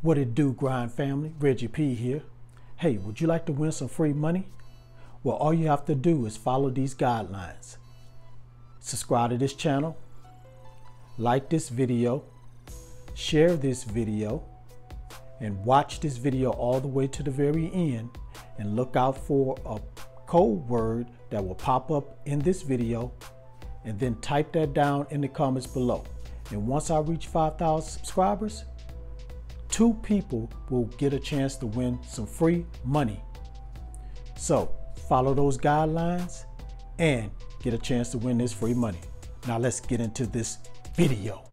What it do, grind family? Reggie P here. Hey, would you like to win some free money? Well, all you have to do is follow these guidelines. Subscribe to this channel, like this video, share this video, and watch this video all the way to the very end, and look out for a code word that will pop up in this video, and then type that down in the comments below. And once I reach 5,000 subscribers, 2 people will get a chance to win some free money. So follow those guidelines and get a chance to win this free money. Now let's get into this video.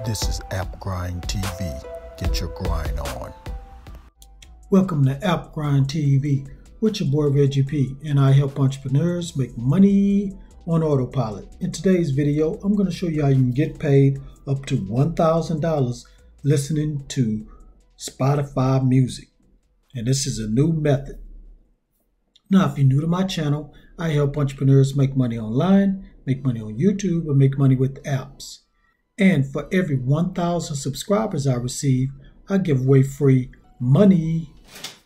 This is App Grind TV. Get your grind on. Welcome to App Grind TV with your boy Reggie P, and I help entrepreneurs make money on autopilot. In today's video, I'm going to show you how you can get paid up to $1,000 listening to Spotify music. And this is a new method. Now, if you're new to my channel, I help entrepreneurs make money online, make money on YouTube, and make money with apps. And for every 1,000 subscribers I receive, I give away free money.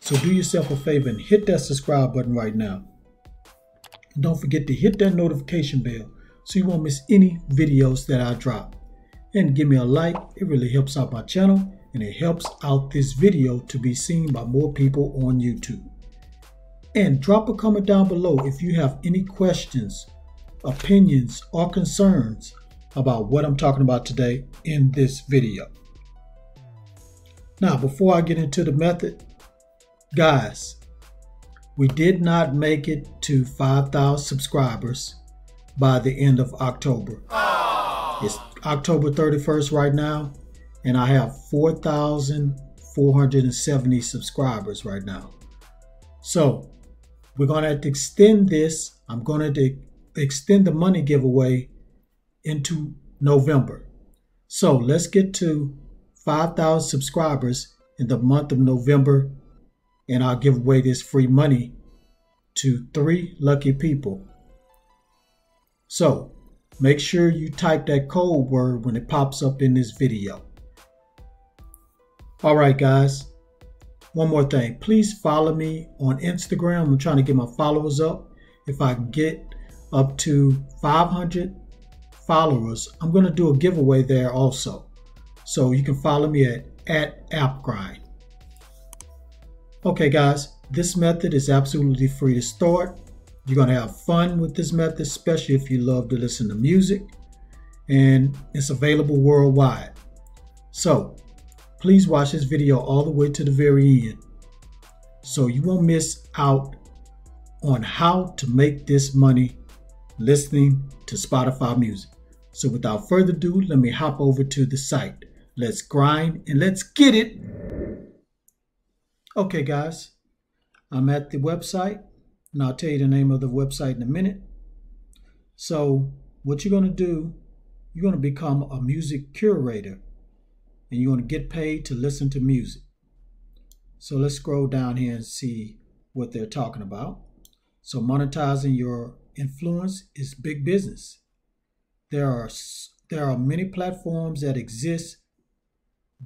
So do yourself a favor and hit that subscribe button right now. And don't forget to hit that notification bell so you won't miss any videos that I drop. And give me a like. It really helps out my channel, and it helps out this video to be seen by more people on YouTube. And drop a comment down below if you have any questions, opinions, or concerns about what I'm talking about today in this video. Now, before I get into the method, guys, we did not make it to 5,000 subscribers by the end of October. It's October 31st right now, and I have 4,470 subscribers right now. So we're going to have to extend this. I'm going to extend the money giveaway into November. So let's get to 5,000 subscribers in the month of November, and I'll give away this free money to 3 lucky people. So make sure you type that code word when it pops up in this video. All right, guys. One more thing. Please follow me on Instagram. I'm trying to get my followers up. If I can get up to 500 followers, I'm going to do a giveaway there also. So you can follow me at AppGrind. Okay, guys. This method is absolutely free to start. You're going to have fun with this method, especially if you love to listen to music, and it's available worldwide. So please watch this video all the way to the very end so you won't miss out on how to make this money listening to Spotify music. So without further ado, let me hop over to the site. Let's grind and let's get it. Okay, guys, I'm at the website. And I'll tell you the name of the website in a minute. So what you're going to do, you're going to become a music curator, and you're going to get paid to listen to music. So let's scroll down here and see what they're talking about. So monetizing your influence is big business. There are many platforms that exist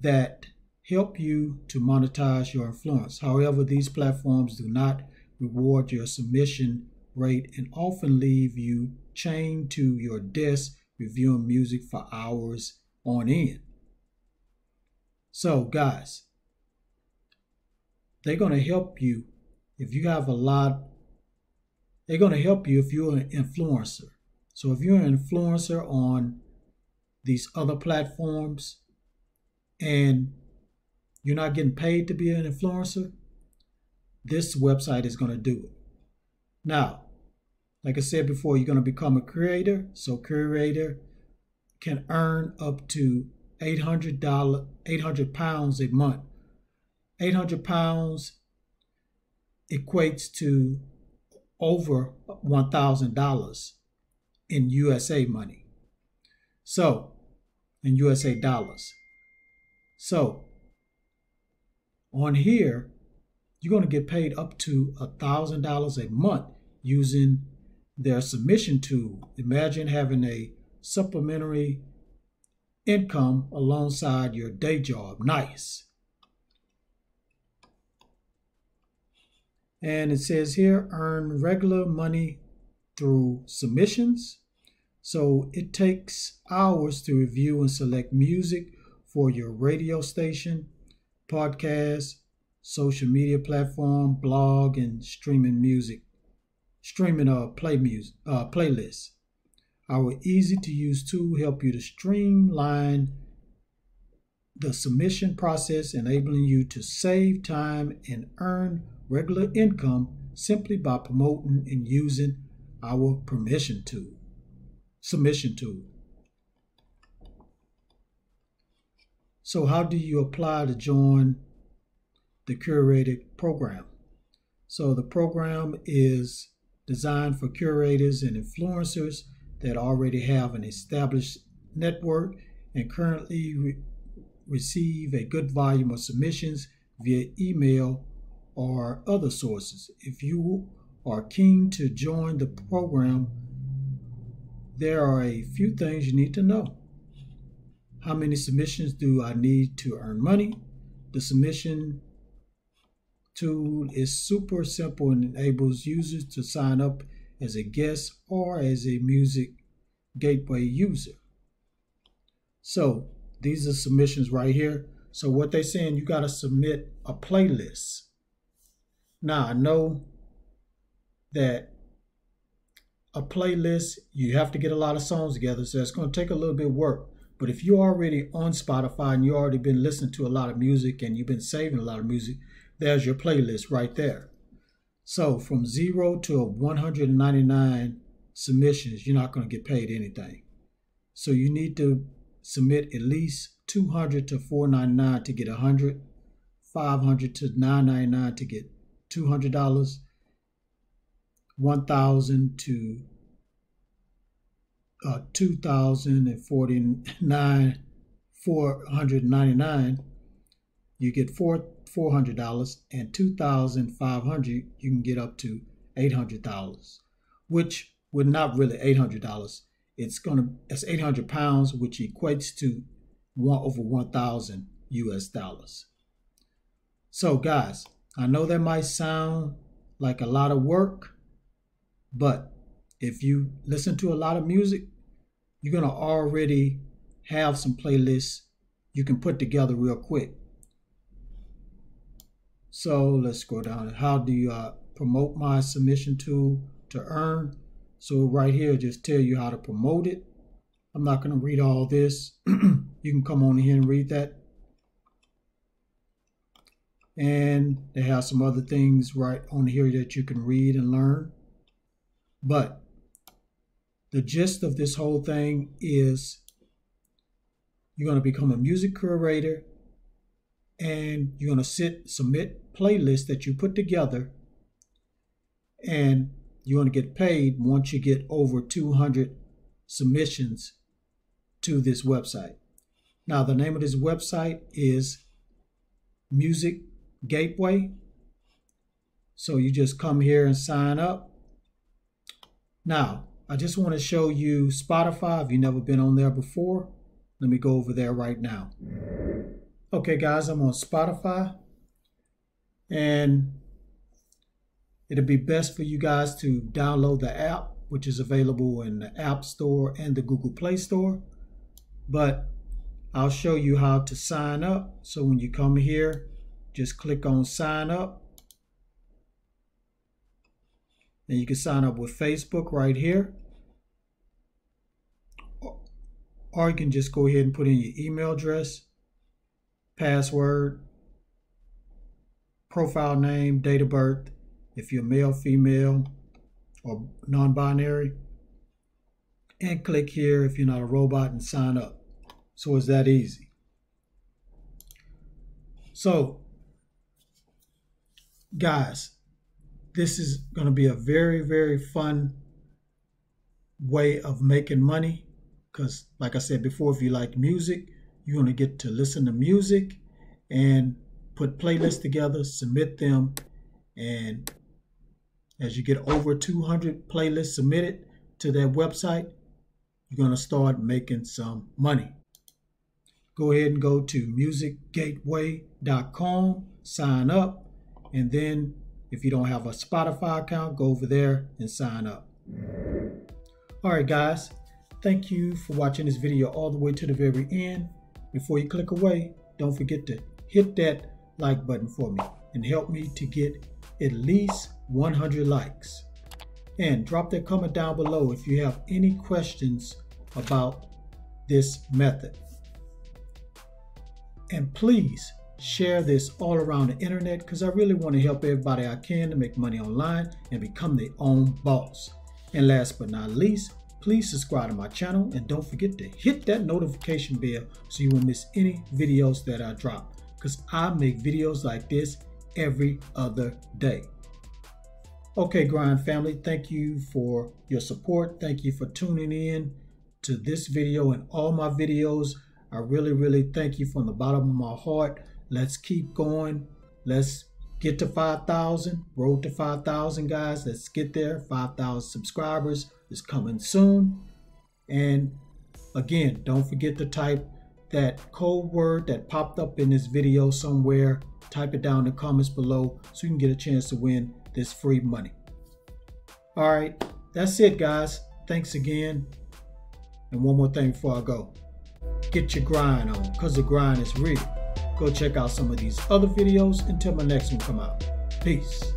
that help you to monetize your influence. However, these platforms do not reward your submission rate and often leave you chained to your desk reviewing music for hours on end. So guys, they're going to help you if you have a lot. They're going to help you if you're an influencer. So if you're an influencer on these other platforms and you're not getting paid to be an influencer, this website is going to do it. Now, like I said before, you're going to become a curator. So curator can earn up to $800 a month. 800 pounds equates to over $1,000 in USA money. So, in USA dollars. So, on here, you're going to get paid up to $1,000 a month using their submission tool. Imagine having a supplementary income alongside your day job. Nice. And it says here, earn regular money through submissions. So it takes hours to review and select music for your radio station, podcast, social media platform, blog, and streaming playlists. Our easy-to-use tool help you to streamline the submission process, enabling you to save time and earn regular income simply by promoting and using our submission tool. So how do you apply to join the curated program? So the program is designed for curators and influencers that already have an established network and currently receive a good volume of submissions via email or other sources. If you are keen to join the program, there are a few things you need to know. How many submissions do I need to earn money? The submission tool is super simple and enables users to sign up as a guest or as a music gateway user. So these are submissions right here. So what they're saying, you got to submit a playlist. Now I know that a playlist, you have to get a lot of songs together, so it's going to take a little bit of work. But if you're already on Spotify and you already been listening to a lot of music and you've been saving a lot of music, there's your playlist right there. So from 0 to 199 submissions, you're not going to get paid anything. So you need to submit at least 200 to 499 to get 100, 500 to 999 to get $200, 1,000 to 2,049, 499, you get $400, and 2,500 you can get up to $800, which would not really $800. That's 800 pounds, which equates to over 1,000 US dollars. So guys, I know that might sound like a lot of work, but if you listen to a lot of music, you're going to already have some playlists you can put together real quick. So let's go down. How do you promote my submission tool to earn? So right here, just tell you how to promote it. I'm not going to read all this. You can come on here and read that. And they have some other things right on here that you can read and learn. But the gist of this whole thing is you're going to become a music curator, and you're going to submit playlists that you put together, and you're going to get paid once you get over 200 submissions to this website. Now, the name of this website is Music Gateway. So you just come here and sign up. Now, I just want to show you Spotify. If you've never been on there before, let me go over there right now. Okay, guys, I'm on Spotify, and it'll be best for you guys to download the app, which is available in the App Store and the Google Play Store. But I'll show you how to sign up. So when you come here, just click on sign up. And you can sign up with Facebook right here. Or you can just go ahead and put in your email address, password, profile name, date of birth, if you're male, female, or non-binary. And click here if you're not a robot and sign up. So it's that easy. So, guys, this is going to be a very, very fun way of making money. Because, like I said before, if you like music, you're going to get to listen to music and put playlists together, submit them. And as you get over 200 playlists submitted to that website, you're going to start making some money. Go ahead and go to musicgateway.com, sign up, and then If you don't have a Spotify account, go over there and sign up. All right, guys. Thank you for watching this video all the way to the very end. Before you click away, don't forget to hit that like button for me and help me to get at least 100 likes. And drop that comment down below if you have any questions about this method. And please share this all around the internet, because I really want to help everybody I can to make money online and become their own boss. And last but not least, please subscribe to my channel and don't forget to hit that notification bell so you won't miss any videos that I drop, because I make videos like this every other day. Okay, Grind family, thank you for your support. Thank you for tuning in to this video and all my videos. I really thank you from the bottom of my heart. Let's keep going. Let's get to 5,000. Road to 5,000, guys. Let's get there. 5,000 subscribers is coming soon. And again, don't forget to type that code word that popped up in this video somewhere. Type it down in the comments below so you can get a chance to win this free money. All right, that's it, guys. Thanks again. And one more thing before I go. Get your grind on, because the grind is real. Go check out some of these other videos until my next one come out. Peace.